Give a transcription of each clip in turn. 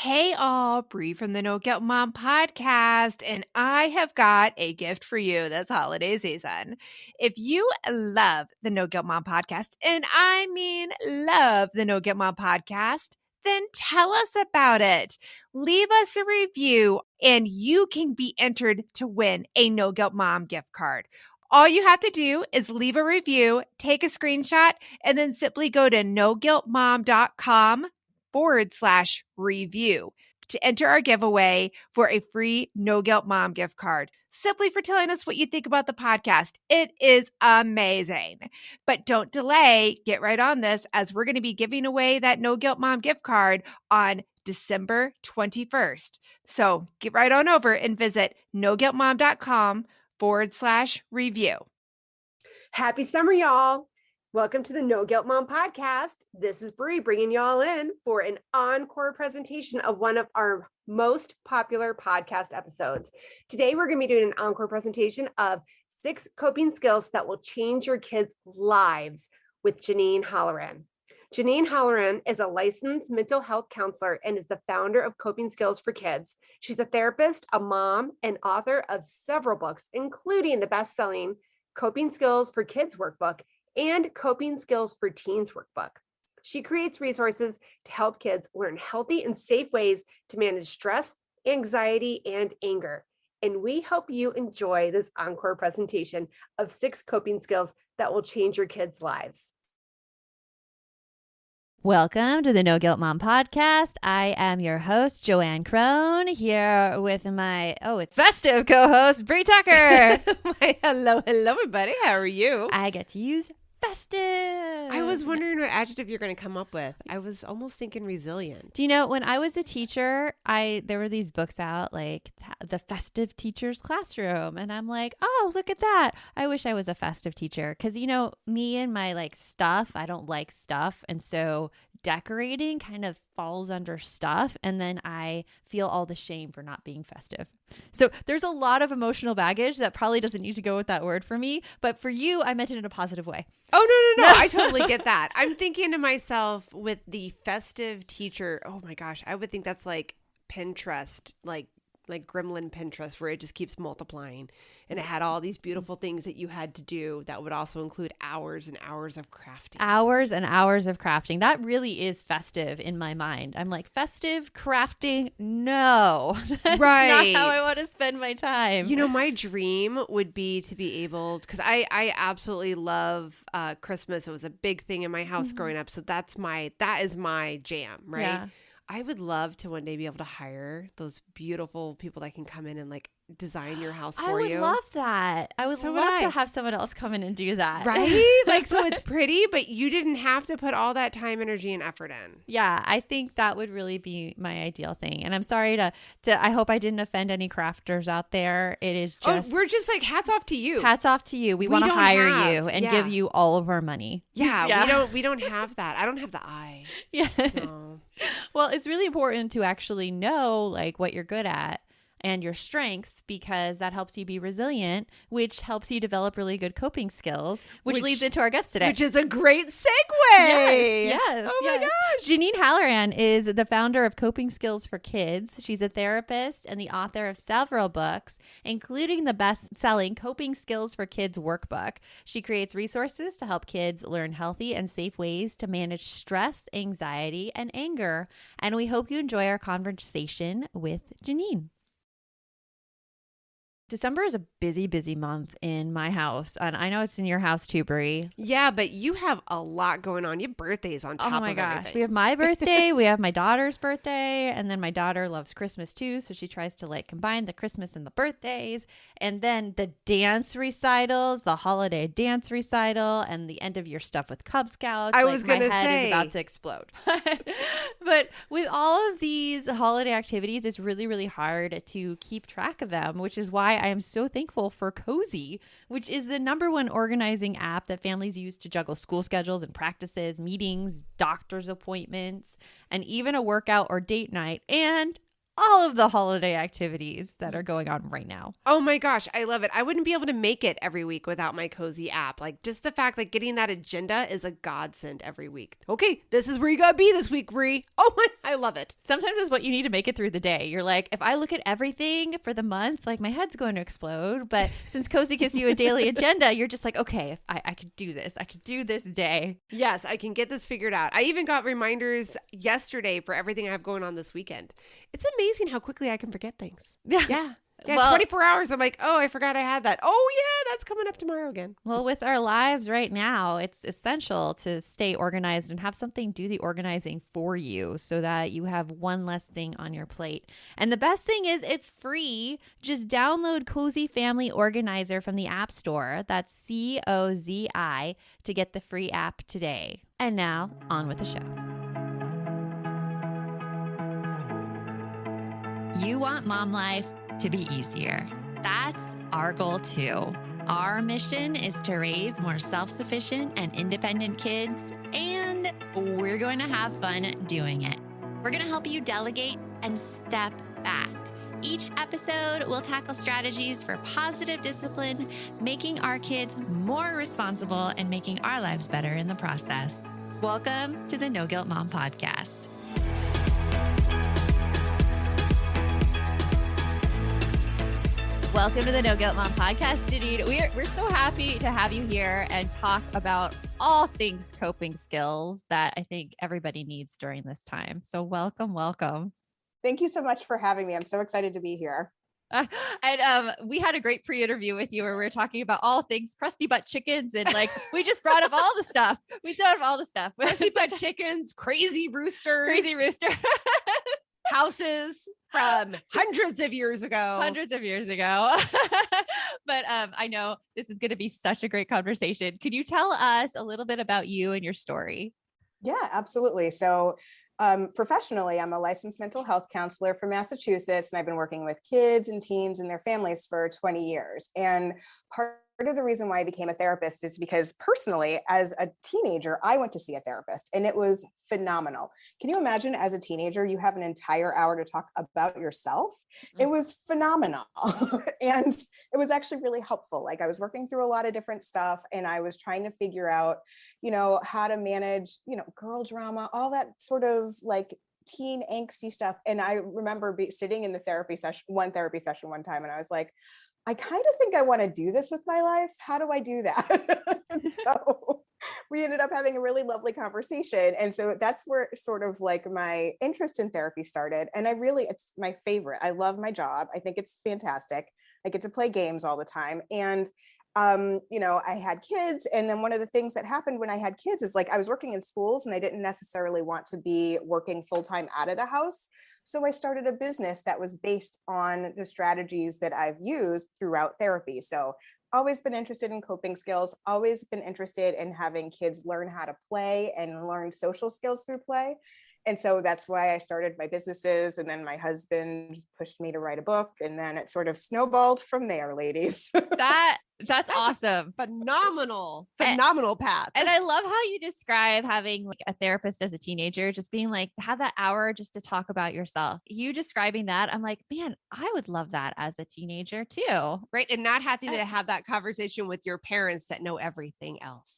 Hey all, Bree from the No Guilt Mom podcast, and I have got a gift for you this holiday season. If you love the No Guilt Mom podcast, and I mean love the No Guilt Mom podcast, then tell us about it. Leave us a review, and you can be entered to win a No Guilt Mom gift card. All you have to do is leave a review, take a screenshot, and then simply go to noguiltmom.com/review to enter our giveaway for a free No Guilt Mom gift card, simply for telling us what you think about the podcast. It is amazing. But don't delay. Get right on this, as we're going to be giving away that No Guilt Mom gift card on December 21st. So get right on over and visit noguiltmom.com/review. Happy summer, y'all. Welcome to the No Guilt Mom podcast. This is Bree bringing y'all in for an encore presentation of one of our most popular podcast episodes. Today, we're going to be doing an encore presentation of 6 coping skills that will change your kids' lives with Janine Halloran. Janine Halloran is a licensed mental health counselor and is the founder of Coping Skills for Kids. She's a therapist, a mom, and author of several books, including the best-selling Coping Skills for Kids Workbook and Coping Skills for Teens Workbook. She creates resources to help kids learn healthy and safe ways to manage stress, anxiety, and anger. And we hope you enjoy this encore presentation of 6 coping skills that will change your kids' lives. Welcome to the No Guilt Mom podcast. I am your host, Joanne Crone, here with my, it's festive co-host, Bree Tucker. Hello, everybody. How are you? I get to use festive. I was wondering what adjective you're going to come up with. I was almost thinking resilient. Do you know, when I was a teacher, there were these books out, like The Festive Teacher's Classroom. And I'm like, oh, look at that. I wish I was a festive teacher. Because, you know, me and my stuff, I don't like stuff. And so decorating kind of falls under stuff. And then I feel all the shame for not being festive. So there's a lot of emotional baggage that probably doesn't need to go with that word for me. But for you, I meant it in a positive way. Oh, no. I totally get that. I'm thinking to myself with the festive teacher. Oh my gosh. I would think that's like Pinterest, like Gremlin Pinterest, where it just keeps multiplying. And it had all these beautiful things that you had to do that would also include hours and hours of crafting. Hours and hours of crafting. That really is festive in my mind. I'm like, festive crafting? No. That's right. not how I want to spend my time. You know, my dream would be to be able, because I absolutely love Christmas. It was a big thing in my house growing up. So that is my jam, right? Yeah. I would love to one day be able to hire those beautiful people that can come in and design your house for you. I would love that. I would love to have someone else come in and do that. Right? So it's pretty, but you didn't have to put all that time, energy, and effort in. Yeah, I think that would really be my ideal thing. And I'm sorry to I hope I didn't offend any crafters out there. It is just... we're just hats off to you. Hats off to you. We want to hire you and give you all of our money. Yeah, we don't have that. I don't have the eye. Yeah. No. Well, it's really important to actually know what you're good at and your strengths, because that helps you be resilient, which helps you develop really good coping skills, which leads into our guest today. Which is a great segue. Yes. Oh my gosh. Janine Halloran is the founder of Coping Skills for Kids. She's a therapist and the author of several books, including the best-selling Coping Skills for Kids Workbook. She creates resources to help kids learn healthy and safe ways to manage stress, anxiety, and anger. And we hope you enjoy our conversation with Janine. December is a busy, busy month in my house. And I know it's in your house too, Brie. Yeah, but you have a lot going on. You have birthdays on top of everything. Oh my gosh. We have my birthday. We have my daughter's birthday. And then my daughter loves Christmas too. So she tries to combine the Christmas and the birthdays. And then the dance recitals, the holiday dance recital, and the end of year stuff with Cub Scouts. I was going to say. My head is about to explode. But with all of these holiday activities, it's really, really hard to keep track of them, which is why I am so thankful for Cozy, which is the #1 organizing app that families use to juggle school schedules and practices, meetings, doctor's appointments, and even a workout or date night. And all of the holiday activities that are going on right now. Oh my gosh, I love it. I wouldn't be able to make it every week without my Cozy app. Like just the fact that getting that agenda is a godsend every week. Okay, this is where you gotta be this week, Brie. Oh my, I love it. Sometimes it's what you need to make it through the day. You're like, if I look at everything for the month, like my head's going to explode. But since Cozy gives you a daily agenda, you're just like, okay, I could do this. I could do this day. Yes, I can get this figured out. I even got reminders yesterday for everything I have going on this weekend. It's amazing how quickly I can forget things. Yeah. Yeah, Well, 24 hours. I'm like, oh, I forgot I had that. Oh, yeah, that's coming up tomorrow again. Well, with our lives right now, it's essential to stay organized and have something do the organizing for you so that you have one less thing on your plate. And the best thing is it's free. Just download Cozy Family Organizer from the App Store. That's COZI to get the free app today. And now, on with the show. You want mom life to be easier. That's our goal too. Our mission is to raise more self-sufficient and independent kids, and we're going to have fun doing it. We're going to help you delegate and step back. Each episode will tackle strategies for positive discipline, making our kids more responsible and making our lives better in the process. Welcome to the No Guilt Mom Podcast. Welcome to the No Guilt Mom Podcast, Janine. We're so happy to have you here and talk about all things coping skills that I think everybody needs during this time. So welcome. Thank you so much for having me. I'm so excited to be here. And we had a great pre-interview with you where we were talking about all things crusty butt chickens and like we just brought up all the stuff. Crusty butt chickens, crazy roosters. Houses from hundreds of years ago. But I know this is going to be such a great conversation. Could you tell us a little bit about you and your story? Yeah, absolutely. So professionally, I'm a licensed mental health counselor from Massachusetts, and I've been working with kids and teens and their families for 20 years. And part of the reason why I became a therapist is because personally, as a teenager, I went to see a therapist and it was phenomenal. Can you imagine as a teenager, you have an entire hour to talk about yourself? It was phenomenal. And it was actually really helpful. Like I was working through a lot of different stuff and I was trying to figure out, how to manage, girl drama, all that sort of like teen angsty stuff. And I remember sitting in the therapy session one time, and I was like, I kind of think I want to do this with my life. How do I do that? So we ended up having a really lovely conversation. And so that's where sort of like my interest in therapy started. And it's my favorite. I love my job. I think it's fantastic. I get to play games all the time. And I had kids. And then one of the things that happened when I had kids is like I was working in schools and I didn't necessarily want to be working full-time out of the house. So I started a business that was based on the strategies that I've used throughout therapy. So always been interested in coping skills, always been interested in having kids learn how to play and learn social skills through play. And so that's why I started my businesses. And then my husband pushed me to write a book. And then it sort of snowballed from there, ladies. That's awesome. Phenomenal path. And I love how you describe having like a therapist as a teenager, just being like, have that hour just to talk about yourself. You describing that, I'm like, man, I would love that as a teenager too. Right. And not having to have that conversation with your parents that know everything else.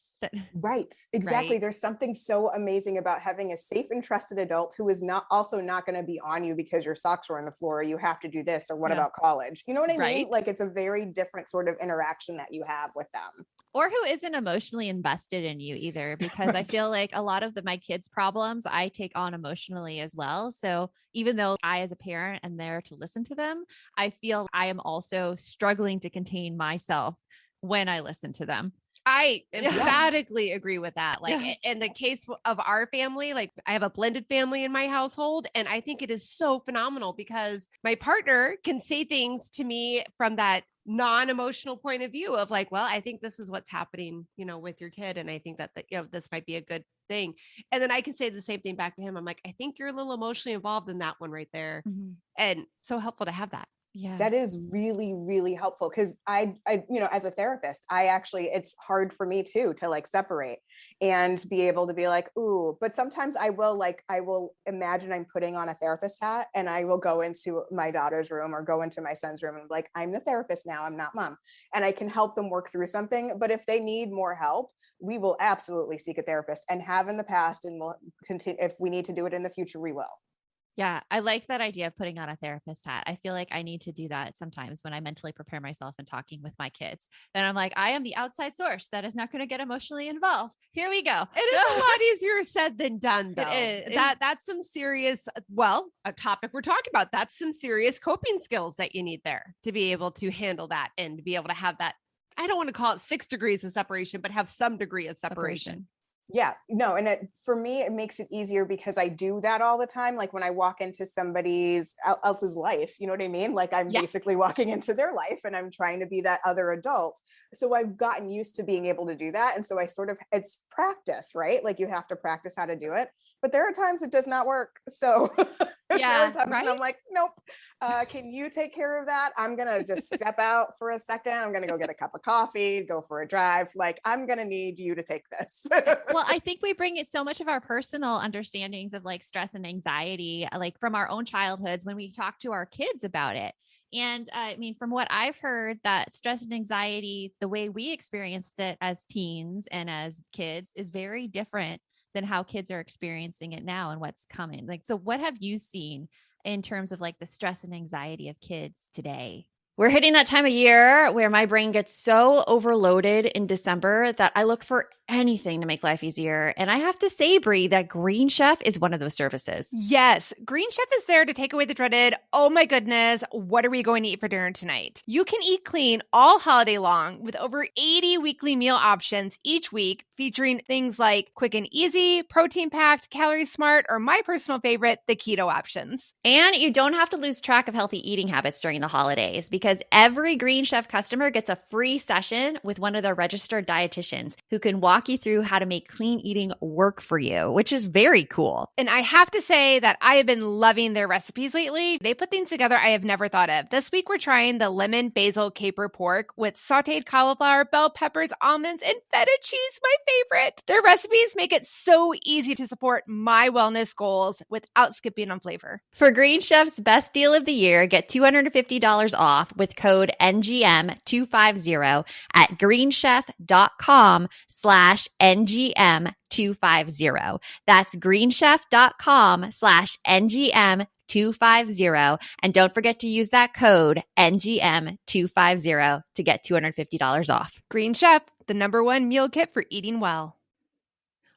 Right. Exactly. Right. There's something so amazing about having a safe and trusted adult who is not going to be on you because your socks are on the floor, or you have to do this, or what about college? You know what I mean? Like it's a very different sort of interaction that you have with them. Or who isn't emotionally invested in you either, because I feel like a lot of my kids' problems I take on emotionally as well. So even though I, as a parent, am there to listen to them, I feel I am also struggling to contain myself when I listen to them. I emphatically agree with that. Like in the case of our family, like I have a blended family in my household. And I think it is so phenomenal because my partner can say things to me from that non-emotional point of view of like, well, I think this is what's happening, with your kid. And I think that, this might be a good thing. And then I can say the same thing back to him. I'm like, I think you're a little emotionally involved in that one right there. Mm-hmm. And so helpful to have that. Yeah. That is really, really helpful. Cause I, as a therapist, it's hard for me too, to like separate and be able to be like, ooh, but sometimes I will imagine I'm putting on a therapist hat and I will go into my daughter's room or go into my son's room and be like, I'm the therapist now, I'm not mom. And I can help them work through something. But if they need more help, we will absolutely seek a therapist, and have in the past, and we'll continue. If we need to do it in the future, we will. Yeah, I like that idea of putting on a therapist hat. I feel like I need to do that sometimes when I mentally prepare myself and talking with my kids. Then I'm like, I am the outside source that is not going to get emotionally involved. Here we go. It is a lot easier said than done, though. It is. That's some serious, a topic we're talking about. That's some serious coping skills that you need there to be able to handle that and to be able to have that. I don't want to call it 6 degrees of separation, but have some degree of separation. Yeah, no. And for me, it makes it easier because I do that all the time. Like when I walk into somebody else's life, you know what I mean? Like I'm basically walking into their life and I'm trying to be that other adult. So I've gotten used to being able to do that. And so it's practice, right? Like you have to practice how to do it, but there are times it does not work. So there are times when I'm like, nope, can you take care of that? I'm going to just step out for a second. I'm going to go get a cup of coffee, go for a drive. Like I'm going to need you to take this. Well, I think we bring it so much of our personal understandings of like stress and anxiety, like from our own childhoods when we talk to our kids about it. And I mean, from what I've heard, that stress and anxiety, the way we experienced it as teens and as kids is very different than how kids are experiencing it now and what's coming. Like, so what have you seen in terms of like the stress and anxiety of kids today? We're hitting that time of year where my brain gets so overloaded in December that I look for anything to make life easier. And I have to say, Brie, that Green Chef is one of those services. Yes, Green Chef is there to take away the dreaded, oh my goodness, what are we going to eat for dinner tonight? You can eat clean all holiday long with over 80 weekly meal options each week, featuring things like quick and easy, protein-packed, calorie-smart, or my personal favorite, the keto options. And you don't have to lose track of healthy eating habits during the holidays because every Green Chef customer gets a free session with one of their registered dietitians who can walk you through how to make clean eating work for you, which is very cool. And I have to say that I have been loving their recipes lately. They put things together I have never thought of. This week, we're trying the lemon basil caper pork with sauteed cauliflower, bell peppers, almonds, and feta cheese, my favorite. Their recipes make it so easy to support my wellness goals without skipping on flavor. For Green Chef's best deal of the year, get $250 off with code NGM250 at greenchef.com/NGM250. That's greenchef.com/NGM250. And don't forget to use that code NGM250 to get $250 off. Green Chef, the #1 meal kit for eating well.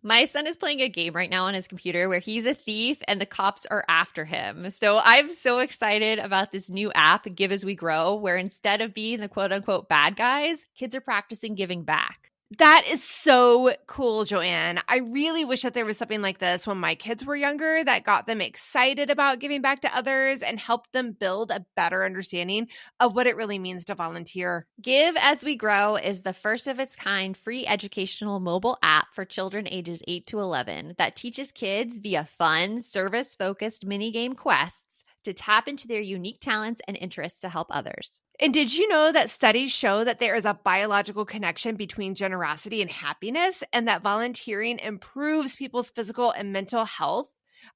My son is playing a game right now on his computer where he's a thief and the cops are after him. So I'm so excited about this new app, Give As We Grow, where instead of being the quote unquote bad guys, kids are practicing giving back. That is so cool, Joanne. I really wish that there was something like this when my kids were younger that got them excited about giving back to others and helped them build a better understanding of what it really means to volunteer. Give As We Grow is the first of its kind free educational mobile app for children ages 8 to 11 that teaches kids via fun, service-focused minigame quests to tap into their unique talents and interests to help others. And did you know that studies show that there is a biological connection between generosity and happiness, and that volunteering improves people's physical and mental health?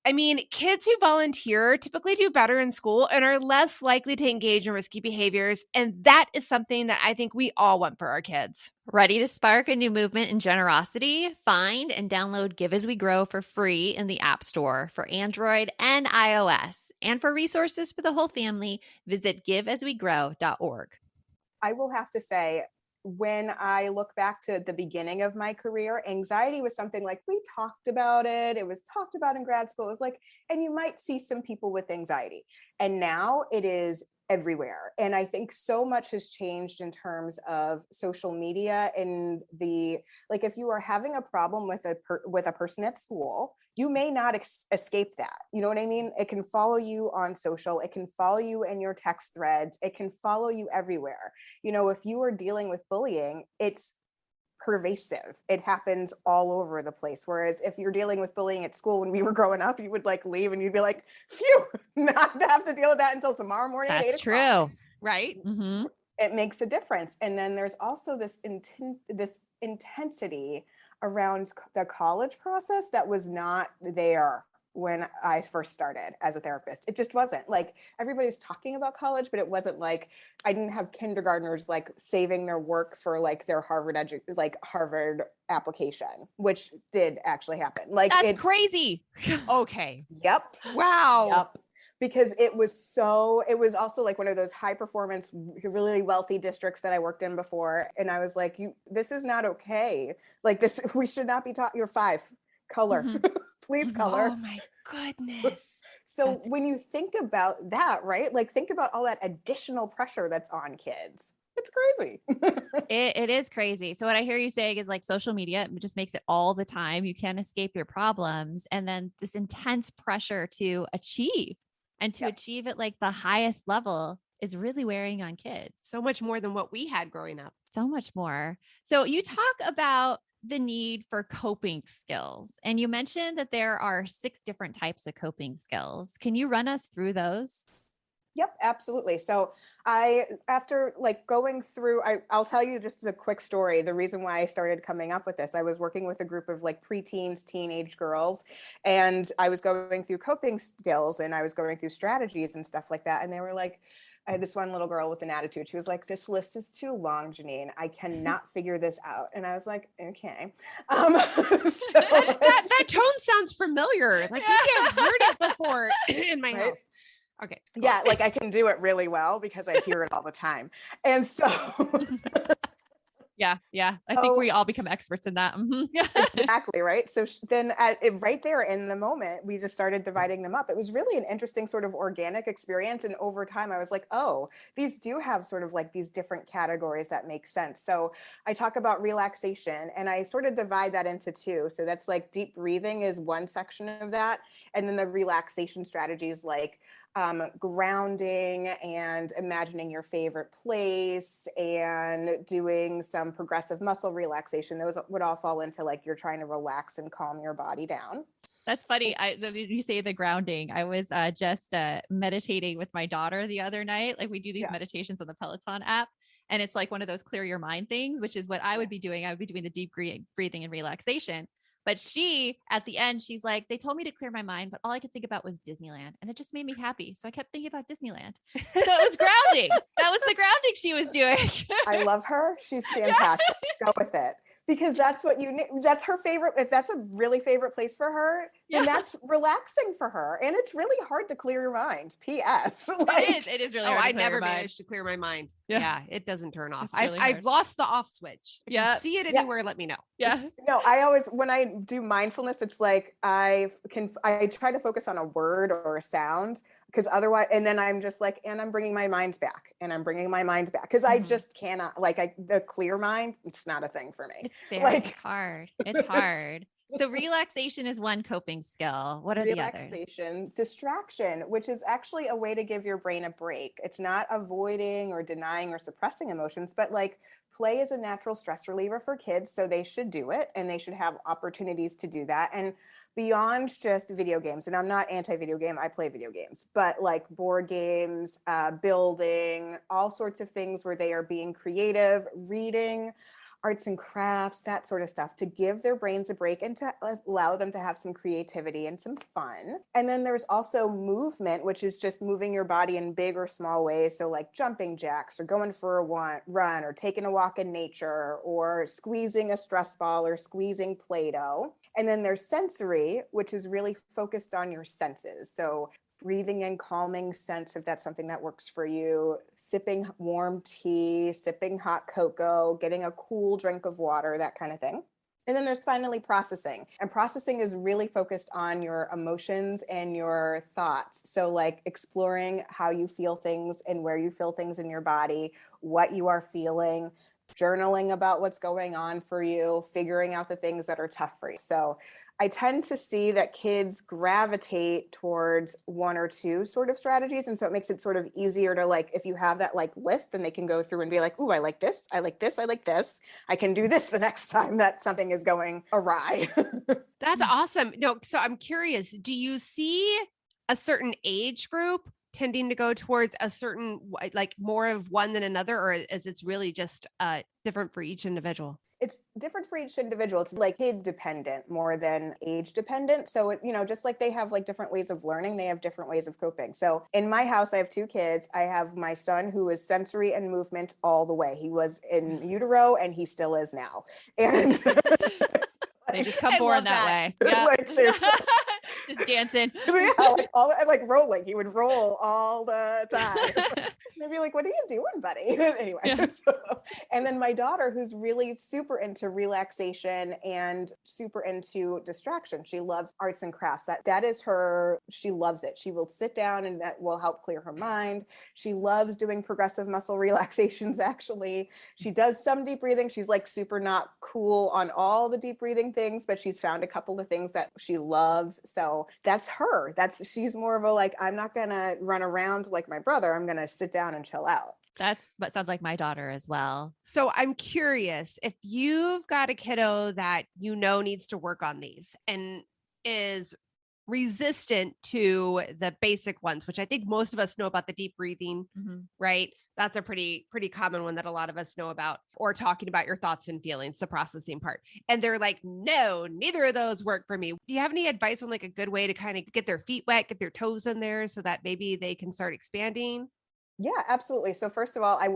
I mean, kids who volunteer typically do better in school and are less likely to engage in risky behaviors. And that is something that I think we all want for our kids. Ready to spark a new movement in generosity? Find and download Give As We Grow for free in the App Store for Android and iOS. And for resources for the whole family, visit giveaswegrow.org. I will have to say, when I look back to the beginning of my career, anxiety was something like we talked about it. It was talked about in grad school. It was like, and you might see some people with anxiety. And now it is everywhere. And I think so much has changed in terms of social media and like if you are having a problem with a person at school, you may not escape that. You know what I mean? It can follow you on social. It can follow you in your text threads. It can follow you everywhere. You know, if you are dealing with bullying, it's pervasive. It happens all over the place. Whereas if you're dealing with bullying at school, when we were growing up, you would like leave and you'd be like, phew, not to have to deal with that until tomorrow morning at 8 That's o'clock. true. Right? Mm-hmm. It makes a difference. And then there's also this intensity around the college process that was not there when I first started as a therapist. It just wasn't. Like, everybody's talking about college, but it wasn't like, I didn't have kindergartners like saving their work for like their Harvard application, which did actually happen. Like, That's crazy. Okay. Yep. Wow. Yep. Because it was also like one of those high performance, really wealthy districts that I worked in before. And I was like, this is not okay. Like, this, we should not be taught. You're 5, color, please color. Oh my goodness. So when you think about that, right? Like, think about all that additional pressure that's on kids. It's crazy. It is crazy. So what I hear you saying is like social media just makes it all the time. You can't escape your problems. And then this intense pressure to achieve and to achieve at like the highest level is really wearing on kids. So much more than what we had growing up. So much more. So you talk about the need for coping skills, and you mentioned that there are 6 different types of coping skills. Can you run us through those? Yep, absolutely. So after like going through, I'll tell you just a quick story. The reason why I started coming up with this, I was working with a group of like preteens, teenage girls, and I was going through coping skills and I was going through strategies and stuff like that. And they were like, I had this one little girl with an attitude. She was like, this list is too long, Janine. I cannot figure this out. And I was like, okay. That tone sounds familiar. Like, maybe I've heard it before in my house. Okay. Cool. Yeah, like I can do it really well because I hear it all the time. And so Yeah. I think we all become experts in that. exactly, right? So then right there in the moment, we just started dividing them up. It was really an interesting sort of organic experience. And over time, I was like, oh, these do have sort of like these different categories that make sense. So I talk about relaxation and I sort of divide that into 2. So that's like deep breathing is one section of that. And then the relaxation strategies like grounding and imagining your favorite place and doing some progressive muscle relaxation. Those would all fall into like you're trying to relax and calm your body down. That's funny. So you say the grounding. I was just meditating with my daughter the other night. Like we do these meditations on the Peloton app. And it's like one of those clear your mind things, which is what I would be doing. I would be doing the deep breathing and relaxation. But she, at the end, she's like, they told me to clear my mind, but all I could think about was Disneyland. And it just made me happy. So I kept thinking about Disneyland. So it was grounding. That was the grounding she was doing. I love her. She's fantastic. Go with it. Because that's what you need. That's her favorite. If that's a really favorite place for her, then that's relaxing for her. And it's really hard to clear your mind. P.S. Like, it is really hard. I never managed to clear my mind. Yeah, it doesn't turn off. Really I've lost the off switch. Yeah. See it anywhere, let me know. Yeah. No, I always, when I do mindfulness, it's like I try to focus on a word or a sound because otherwise, and then I'm just like, and I'm bringing my mind back and I'm bringing my mind back because I just cannot, the clear mind, it's not a thing for me. It's very hard. It's hard. So relaxation is one coping skill. What are the others? Relaxation, distraction, which is actually a way to give your brain a break. It's not avoiding or denying or suppressing emotions, but like play is a natural stress reliever for kids. So they should do it and they should have opportunities to do that. And beyond just video games, and I'm not anti-video game, I play video games, but like board games, building, all sorts of things where they are being creative, reading, arts and crafts, that sort of stuff, to give their brains a break and to allow them to have some creativity and some fun. And then there's also movement, which is just moving your body in big or small ways. So like jumping jacks or going for a run or taking a walk in nature or squeezing a stress ball or squeezing Play-Doh. And then there's sensory, which is really focused on your senses. So breathing in calming scents, if that's something that works for you, sipping warm tea, sipping hot cocoa, getting a cool drink of water, that kind of thing. And then there's finally processing. And processing is really focused on your emotions and your thoughts. So like exploring how you feel things and where you feel things in your body, what you are feeling, journaling about what's going on for you, figuring out the things that are tough for you. So I tend to see that kids gravitate towards one or two sort of strategies. And so it makes it sort of easier to like, if you have that like list, then they can go through and be like, ooh, I like this. I like this. I like this. I can do this the next time that something is going awry. That's awesome. No, so I'm curious, do you see a certain age group tending to go towards a certain, like more of one than another, or is it's really just different for each individual? It's different for each individual. It's like kid dependent more than age dependent. So, it, just like they have like different ways of learning, they have different ways of coping. So in my house, I have two kids. I have my son who is sensory and movement all the way. He was in utero and he still is now. And they just come born that way. Yeah. Like just dancing. Yeah, like rolling. He would roll all the time. They'd be like, what are you doing, buddy? Anyway. Yeah. And then my daughter, who's really super into relaxation and super into distraction. She loves arts and crafts. That is her, she loves it. She will sit down and that will help clear her mind. She loves doing progressive muscle relaxations, actually. She does some deep breathing. She's like super not cool on all the deep breathing things, but she's found a couple of things that she loves. So that's her. She's more of a like, I'm not going to run around like my brother. I'm going to sit down and chill out. That's what sounds like my daughter as well. So I'm curious, if you've got a kiddo that needs to work on these and is resistant to the basic ones, which I think most of us know about, the deep breathing, right? That's a pretty common one that a lot of us know about, or talking about your thoughts and feelings, the processing part. And they're like, no, neither of those work for me. Do you have any advice on like a good way to kind of get their feet wet, get their toes in there so that maybe they can start expanding? Yeah, absolutely. So first of all, I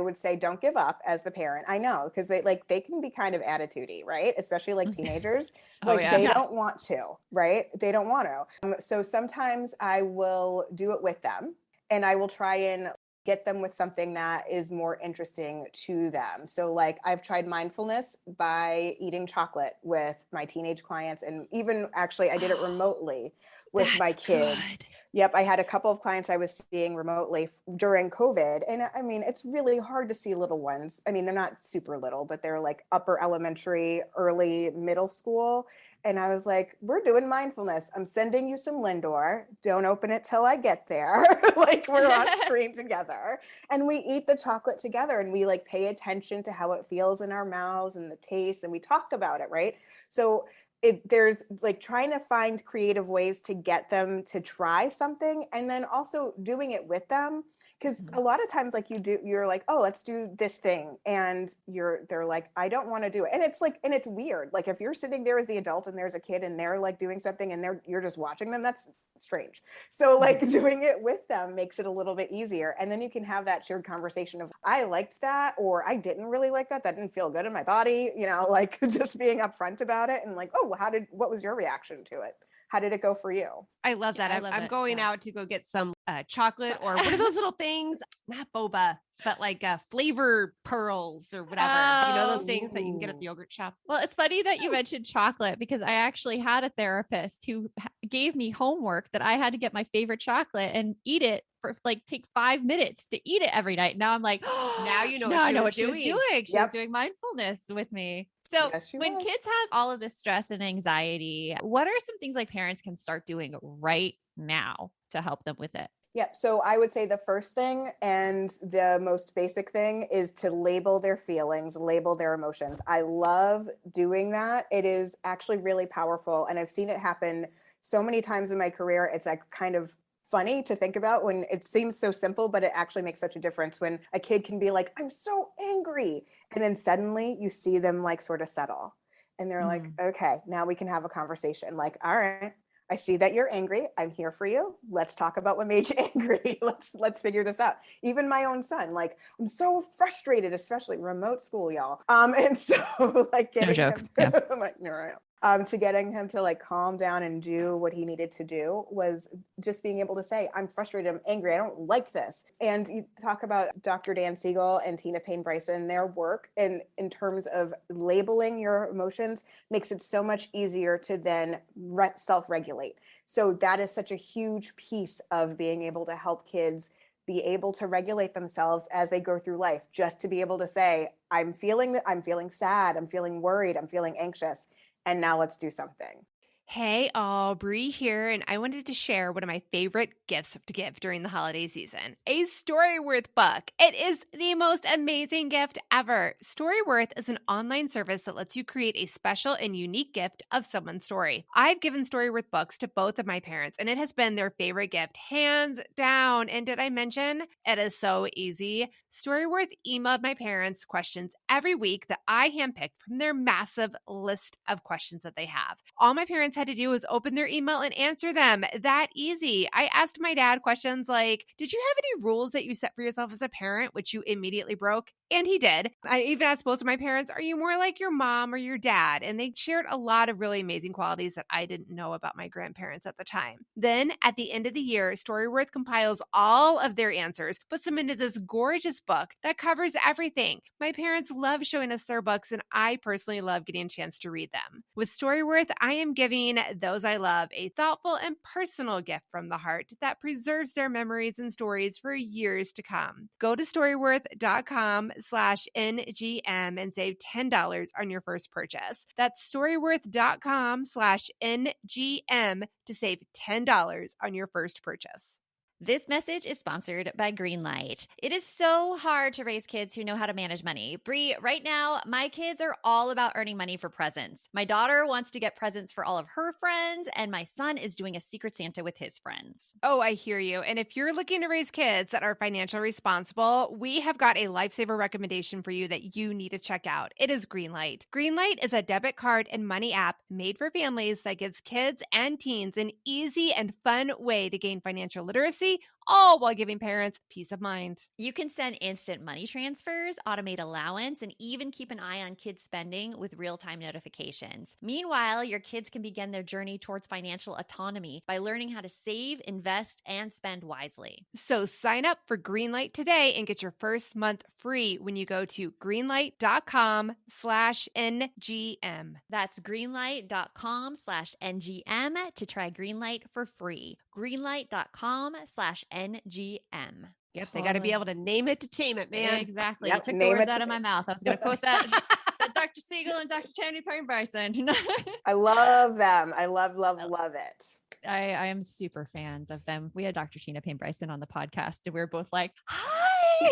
would say don't give up as the parent. I know, because they can be kind of attitude-y, right? Especially like teenagers. They don't want to, right? They don't want to. So sometimes I will do it with them and I will try and get them with something that is more interesting to them. So like I've tried mindfulness by eating chocolate with my teenage clients. And even actually I did it remotely with my kids. Good. Yep. I had a couple of clients I was seeing remotely during COVID. And I mean, it's really hard to see little ones. I mean, they're not super little, but they're like upper elementary, early middle school. And I was like, we're doing mindfulness. I'm sending you some Lindor. Don't open it till I get there. Like we're on screen together and we eat the chocolate together and we like pay attention to how it feels in our mouths and the taste. And we talk about it. Right. So there's like trying to find creative ways to get them to try something and then also doing it with them. Because a lot of times like you're like, oh, let's do this thing. And they're like, I don't want to do it. And it's like, and it's weird. Like if you're sitting there as the adult and there's a kid and they're like doing something and you're just watching them, that's strange. So like doing it with them makes it a little bit easier. And then you can have that shared conversation of, I liked that, or I didn't really like that. That didn't feel good in my body, like just being upfront about it and like, oh, what was your reaction to it? How did it go for you? I love that. I'm going out to go get some chocolate or what are those little things? Not boba, but like flavor pearls or whatever. Those things that you can get at the yogurt shop. Well, it's funny that you mentioned chocolate because I actually had a therapist who gave me homework that I had to get my favorite chocolate and eat it for like take 5 minutes to eat it every night. Now I'm like, now you know what she was doing. She was doing mindfulness with me. So when kids have all of this stress and anxiety, what are some things like parents can start doing right now to help them with it? Yep. So I would say the first thing and the most basic thing is to label their feelings, label their emotions. I love doing that. It is actually really powerful. And I've seen it happen so many times in my career. It's like kind of funny to think about when it seems so simple, but it actually makes such a difference when a kid can be like, I'm so angry. And then suddenly you see them like sort of settle and they're like, okay, now we can have a conversation. Like, all right, I see that you're angry. I'm here for you. Let's talk about what made you angry. Let's figure this out. Even my own son, like I'm so frustrated, especially remote school, y'all. And so like getting him to, I'm like, no. To getting him to like calm down and do what he needed to do was just being able to say, I'm frustrated, I'm angry, I don't like this. And you talk about Dr. Dan Siegel and Tina Payne Bryson, their work in terms of labeling your emotions makes it so much easier to then self-regulate. So that is such a huge piece of being able to help kids be able to regulate themselves as they go through life, just to be able to say, I'm feeling sad, I'm feeling worried, I'm feeling anxious. And now let's do something. Hey, all, Bree here, and I wanted to share one of my favorite gifts to give during the holiday season, a Storyworth book. It is the most amazing gift ever. Storyworth is an online service that lets you create a special and unique gift of someone's story. I've given Storyworth books to both of my parents, and it has been their favorite gift, hands down. And did I mention it is so easy? Storyworth emailed my parents questions every week that I handpicked from their massive list of questions that they have. All my parents had to do was open their email and answer them. That easy. I asked my dad questions like, did you have any rules that you set for yourself as a parent, which you immediately broke? And he did. I even asked both of my parents, are you more like your mom or your dad? And they shared a lot of really amazing qualities that I didn't know about my grandparents at the time. Then at the end of the year, Storyworth compiles all of their answers, puts them into this gorgeous book that covers everything. My parents love showing us their books, and I personally love getting a chance to read them. With Storyworth, I am giving those I love a thoughtful and personal gift from the heart that preserves their memories and stories for years to come. Go to storyworth.com/NGM and save $10 on your first purchase. That's storyworth.com/NGM to save $10 on your first purchase. This message is sponsored by Greenlight. It is so hard to raise kids who know how to manage money. Bree, right now, my kids are all about earning money for presents. My daughter wants to get presents for all of her friends, and my son is doing a Secret Santa with his friends. Oh, I hear you. And if you're looking to raise kids that are financially responsible, we have got a lifesaver recommendation for you that you need to check out. It is Greenlight. Greenlight is a debit card and money app made for families that gives kids and teens an easy and fun way to gain financial literacy, all while giving parents peace of mind. You can send instant money transfers, automate allowance, and even keep an eye on kids' spending with real-time notifications. Meanwhile, your kids can begin their journey towards financial autonomy by learning how to save, invest, and spend wisely. So sign up for Greenlight today and get your first month free when you go to greenlight.com/NGM. That's greenlight.com/NGM to try Greenlight for free. Greenlight.com/NGM. Yep, they got to be able to name it to tame it, man. Exactly. Yep, You took the name words it out to of my mouth. I was going to quote that Dr. Siegel and Dr. Tony Bryson. I love them. I love it. I am super fans of them. We had Dr. Tina Payne Bryson on the podcast, and we were both like, hi. A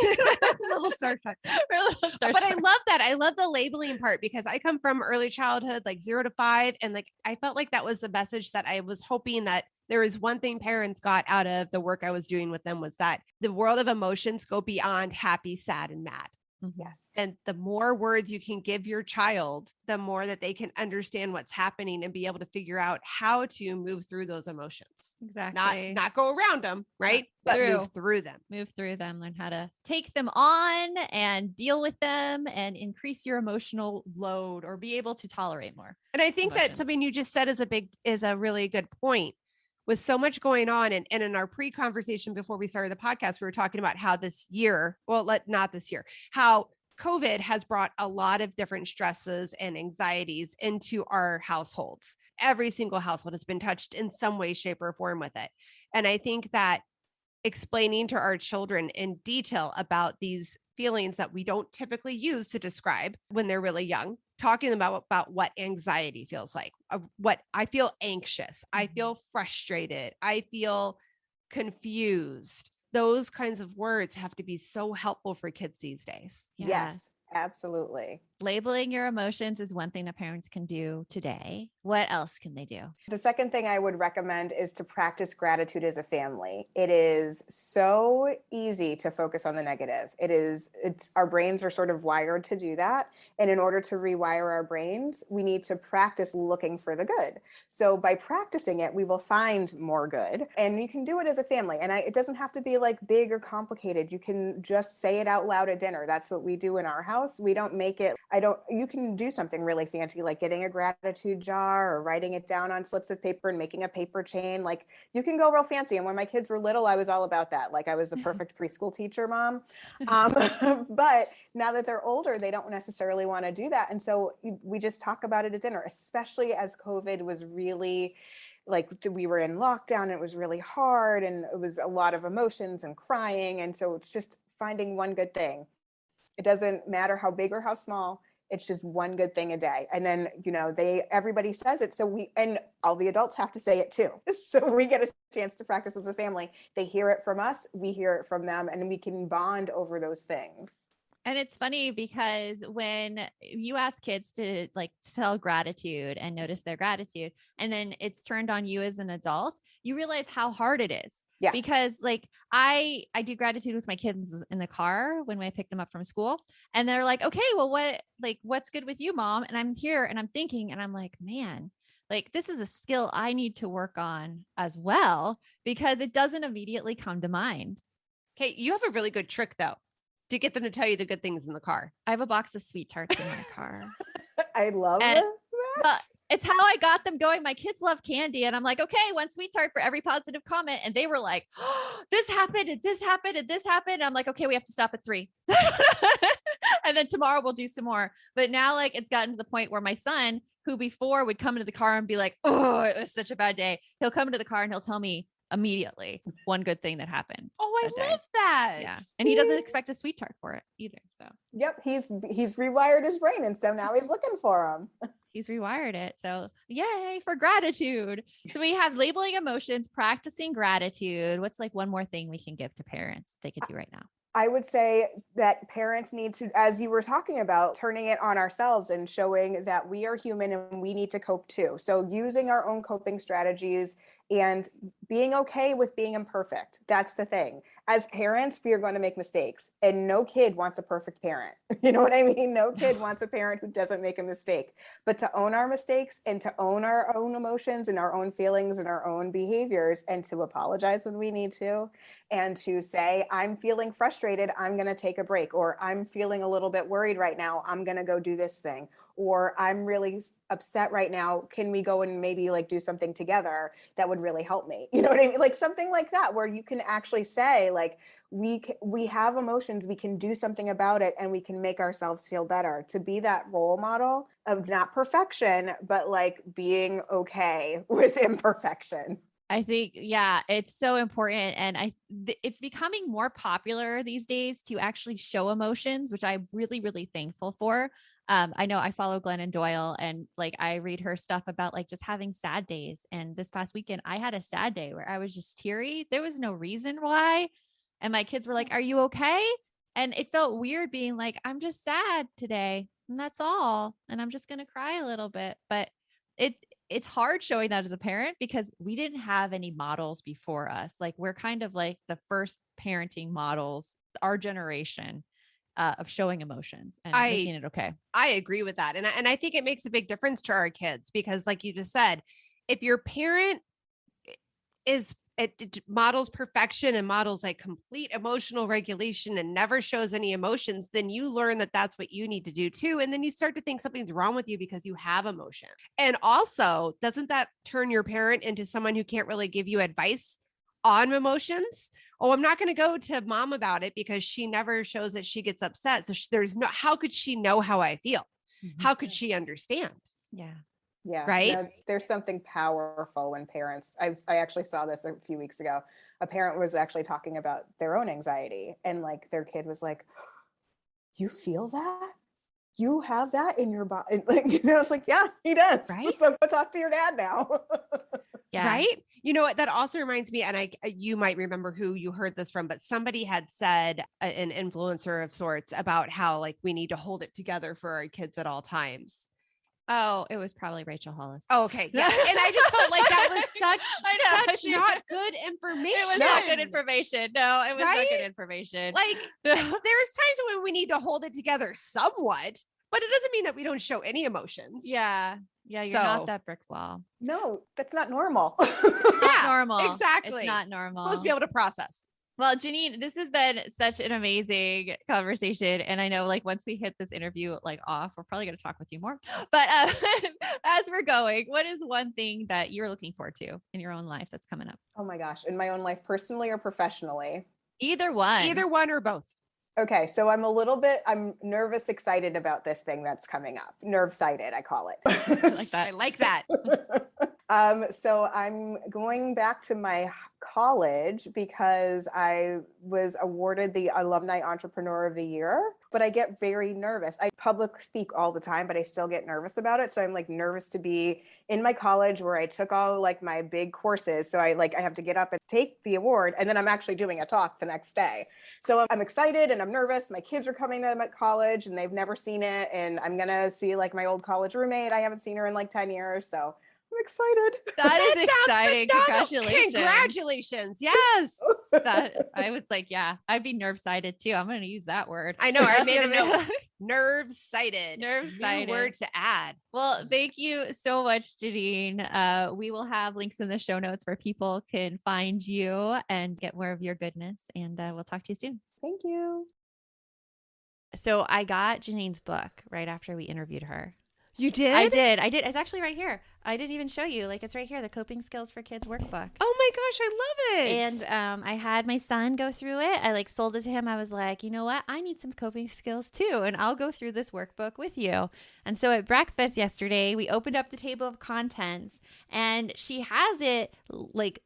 little starstruck. But I love that. I love the labeling part because I come from early childhood, like 0 to 5. And like, I felt like that was the message that I was hoping that there was one thing parents got out of the work I was doing with them was that the world of emotions go beyond happy, sad, and mad. Yes. And the more words you can give your child, the more that they can understand what's happening and be able to figure out how to move through those emotions. Exactly. Not go around them, right? But move through them. Move through them, learn how to take them on and deal with them and increase your emotional load or be able to tolerate more. And I think emotions. that something you just said is a really good point. With so much going on, and in our pre-conversation before we started the podcast, we were talking about how this year, how COVID has brought a lot of different stresses and anxieties into our households. Every single household has been touched in some way, shape, or form with it. And I think that explaining to our children in detail about these feelings that we don't typically use to describe when they're really young, talking about what anxiety feels like, what I feel anxious, I feel frustrated, I feel confused. Those kinds of words have to be so helpful for kids these days. Yeah. Yes, absolutely. Labeling your emotions is one thing that parents can do today. What else can they do? The second thing I would recommend is to practice gratitude as a family. It is so easy to focus on the negative. It's our brains are sort of wired to do that. And in order to rewire our brains, we need to practice looking for the good. So by practicing it, we will find more good. And you can do it as a family. And it doesn't have to be like big or complicated. You can just say it out loud at dinner. That's what we do in our house. We don't make it you can do something really fancy, like getting a gratitude jar or writing it down on slips of paper and making a paper chain. Like you can go real fancy. And when my kids were little, I was all about that. Like I was the perfect preschool teacher mom. But now that they're older, they don't necessarily want to do that. And so we just talk about it at dinner, especially as COVID was really like we were in lockdown. And it was really hard and it was a lot of emotions and crying. And so it's just finding one good thing. It doesn't matter how big or how small. It's just one good thing a day. And then, everybody says it. And all the adults have to say it too. So we get a chance to practice as a family. They hear it from us, we hear it from them, and we can bond over those things. And it's funny because when you ask kids to like tell gratitude and notice their gratitude, and then it's turned on you as an adult, you realize how hard it is. Yeah. Because like I do gratitude with my kids in the car when I pick them up from school, and they're like, okay, well, what's good with you, Mom? And I'm here and I'm thinking, and I'm like, man, like this is a skill I need to work on as well, because it doesn't immediately come to mind. Okay. You have a really good trick though, to get them to tell you the good things in the car. I have a box of sweet tarts in my car. I love And- that. It's how I got them going. My kids love candy. And I'm like, okay, one sweet tart for every positive comment. And they were like, oh, this happened and this happened and this happened. And I'm like, okay, we have to stop at 3. And then tomorrow we'll do some more. But now like it's gotten to the point where my son, who before would come into the car and be like, oh, it was such a bad day, he'll come into the car and he'll tell me immediately one good thing that happened. Oh, I that day. love that. Yeah. And he doesn't expect a sweet tart for it either. So Yep, he's rewired his brain, and so now he's looking for them. he's rewired it. So yay for gratitude. So we have labeling emotions, practicing gratitude. What's like one more thing we can give to parents they could do right now? I would say that parents need to, as you were talking about, turning it on ourselves and showing that we are human and we need to cope too. So using our own coping strategies and being okay with being imperfect. That's the thing. As parents, we are going to make mistakes, and no kid wants a perfect parent. You know what I mean? No kid wants a parent who doesn't make a mistake. But to own our mistakes and to own our own emotions and our own feelings and our own behaviors, and to apologize when we need to, and to say, I'm feeling frustrated, I'm going to take a break, or I'm feeling a little bit worried right now, I'm going to go do this thing, or I'm really upset right now, can we go and maybe like do something together that would really help me? You know what I mean? Like something like that, where you can actually say like, we have emotions, we can do something about it, and we can make ourselves feel better. To be that role model of not perfection, but like being okay with imperfection. I think, yeah, it's so important. And it's becoming more popular these days to actually show emotions, which I'm really, really thankful for. I know I follow Glennon Doyle, and like I read her stuff about like just having sad days. And this past weekend, I had a sad day where I was just teary. There was no reason why. And my kids were like, are you okay? And it felt weird being like, I'm just sad today, and that's all. And I'm just going to cry a little bit. But it's hard showing that as a parent because we didn't have any models before us. Like we're kind of like the first parenting models, our generation, of showing emotions and making it okay. I agree with that. And I think it makes a big difference to our kids because like you just said, if your parent it models perfection and models like complete emotional regulation and never shows any emotions, then you learn that that's what you need to do too. And then you start to think something's wrong with you because you have emotion. And also, doesn't that turn your parent into someone who can't really give you advice on emotions? Oh, I'm not going to go to Mom about it because she never shows that she gets upset. So how could she know how I feel? Mm-hmm. How could she understand? Yeah. Yeah. Right. No, there's something powerful when parents, I actually saw this a few weeks ago. A parent was actually talking about their own anxiety, and like their kid was like, you feel that? You have that in your body? Like, it's like, yeah, he does. Right. So go talk to your dad now. Yeah. Right. You know what? That also reminds me, and you might remember who you heard this from, but somebody had said, an influencer of sorts, about how like we need to hold it together for our kids at all times. Oh, it was probably Rachel Hollis. Oh, okay. Yeah. And I just felt like that was such not good information. It was not good information. No, it was Right? not good information. Like there's times when we need to hold it together somewhat, but it doesn't mean that we don't show any emotions. yeah. Yeah. You're So- not that brick wall. No, that's not normal. Not normal. exactly. It's not normal. Supposed to be able to process. Well, Janine, this has been such an amazing conversation. And I know like once we hit this interview like off, we're probably going to talk with you more. But as we're going, what is one thing that you're looking forward to in your own life that's coming up? Oh my gosh. In my own life, personally or professionally? Either one. Either one or both. Okay, so I'm nervous, excited about this thing that's coming up. Nerve-sighted, I call it. I like that. I like that. So I'm going back to my college because I was awarded the Alumni Entrepreneur of the Year, but I get very nervous. I public speak all the time, but I still get nervous about it. So I'm like nervous to be in my college where I took all like my big courses. So I have to get up and take the award, and then I'm actually doing a talk the next day. So I'm excited and I'm nervous. My kids are coming to my college and they've never seen it. And I'm going to see like my old college roommate. I haven't seen her in like 10 years. So I'm excited. That is exciting. Congratulations. Congratulations. Yes. I was like, yeah, I'd be nerve-sighted too. I'm going to use that word. I know. I made a note. Nerve-sighted. Nerve-sighted. New word to add. Well, thank you so much, Janine. We will have links in the show notes where people can find you and get more of your goodness. And we'll talk to you soon. Thank you. So I got Janine's book right after we interviewed her. You did? I did. It's actually right here. I didn't even show you. Like, it's right here, the Coping Skills for Kids Workbook. Oh my gosh, I love it. And I had my son go through it. I like sold it to him. I was like, you know what? I need some coping skills too. And I'll go through this workbook with you. And so at breakfast yesterday, we opened up the table of contents and she has it like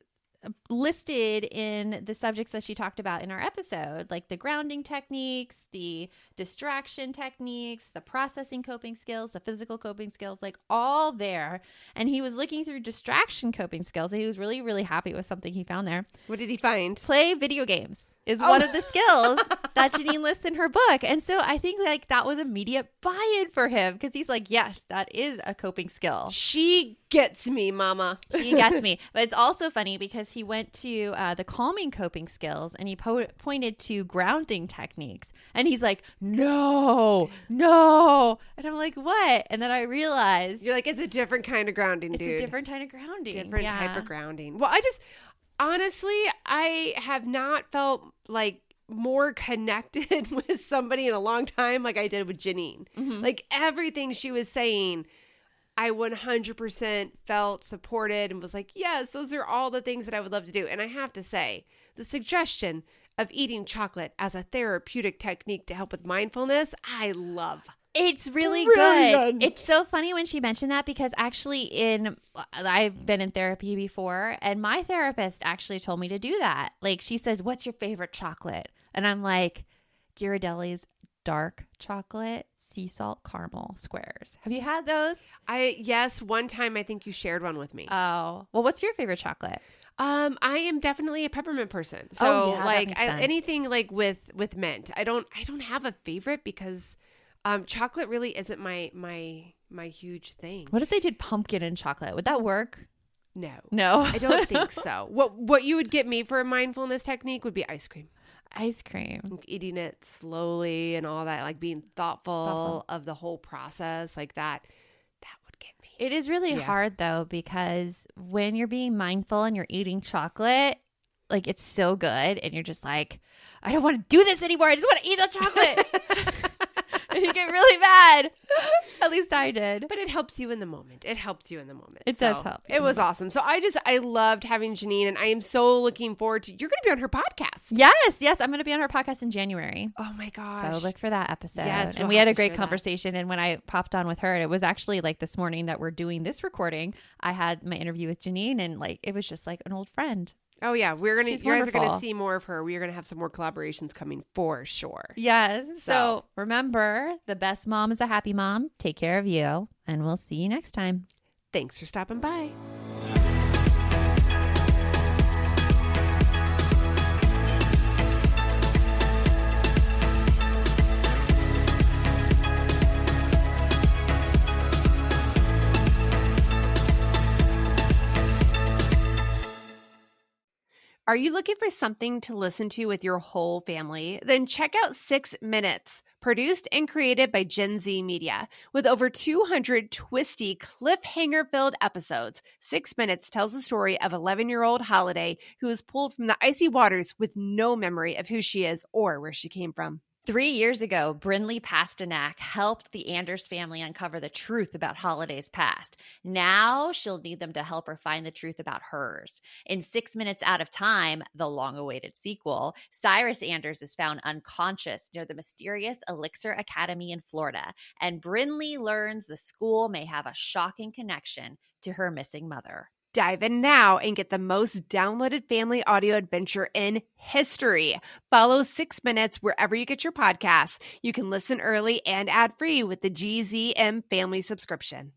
listed in the subjects that she talked about in our episode, like the grounding techniques, the distraction techniques, the processing coping skills, the physical coping skills, like all there. And he was looking through distraction coping skills and he was really, really happy with something he found there. What did he find? Play video games is one of the skills that Janine lists in her book. And so I think like that was immediate buy-in for him because he's like, yes, that is a coping skill. She gets me, mama. She gets me. But it's also funny because he went to the calming coping skills and he pointed to grounding techniques. And he's like, no. And I'm like, what? And then I realized. You're like, it's a different kind of grounding, dude. It's a different kind of grounding. Different type of grounding. Well, honestly, I have not felt like more connected with somebody in a long time like I did with Janine. Mm-hmm. Like everything she was saying, I 100% felt supported and was like, yes, those are all the things that I would love to do. And I have to say, the suggestion of eating chocolate as a therapeutic technique to help with mindfulness, I love. It's really Brilliant. good. It's so funny when she mentioned that because actually I've been in therapy before and my therapist actually told me to do that. Like she said, what's your favorite chocolate? And I'm like, Ghirardelli's dark chocolate sea salt caramel squares. Have you had those? Yes, one time I think you shared one with me. Oh, well, what's your favorite chocolate? I am definitely a peppermint person. So yeah, like that makes sense. anything like with mint. I don't have a favorite because chocolate really isn't my huge thing. What if they did pumpkin and chocolate? Would that work? No, I don't think so. What you would get me for a mindfulness technique would be ice cream. Ice cream. Like eating it slowly and all that, like being thoughtful of the whole process, like that would get me. It is really hard though, because when you're being mindful and you're eating chocolate, like it's so good and you're just like, I don't want to do this anymore. I just want to eat the chocolate. And you get really mad. At least I did. But it helps you in the moment. It does help. It was awesome. So I loved having Janine and I am so looking forward to, you're going to be on her podcast. Yes. I'm going to be on her podcast in January. Oh my gosh. So look for that episode. Yes, and we'll we had have a to great share conversation. And when I popped on with her, and it was actually like this morning that we're doing this recording, I had my interview with Janine and like, it was just like an old friend. Oh yeah, you guys are wonderful. going to see more of her. We are going to have some more collaborations coming for sure. Yes. So remember, the best mom is a happy mom. Take care of you, and we'll see you next time. Thanks for stopping by. Are you looking for something to listen to with your whole family? Then check out 6 Minutes, produced and created by Gen Z Media. With over 200 twisty, cliffhanger-filled episodes, 6 Minutes tells the story of 11-year-old Holiday who was pulled from the icy waters with no memory of who she is or where she came from. 3 years ago, Brinley Pasternak helped the Anders family uncover the truth about Holiday's past. Now she'll need them to help her find the truth about hers. In 6 Minutes Out of Time, the long-awaited sequel, Cyrus Anders is found unconscious near the mysterious Elixir Academy in Florida, and Brinley learns the school may have a shocking connection to her missing mother. Dive in now and get the most downloaded family audio adventure in history. Follow 6 Minutes wherever you get your podcasts. You can listen early and ad-free with the GZM family subscription.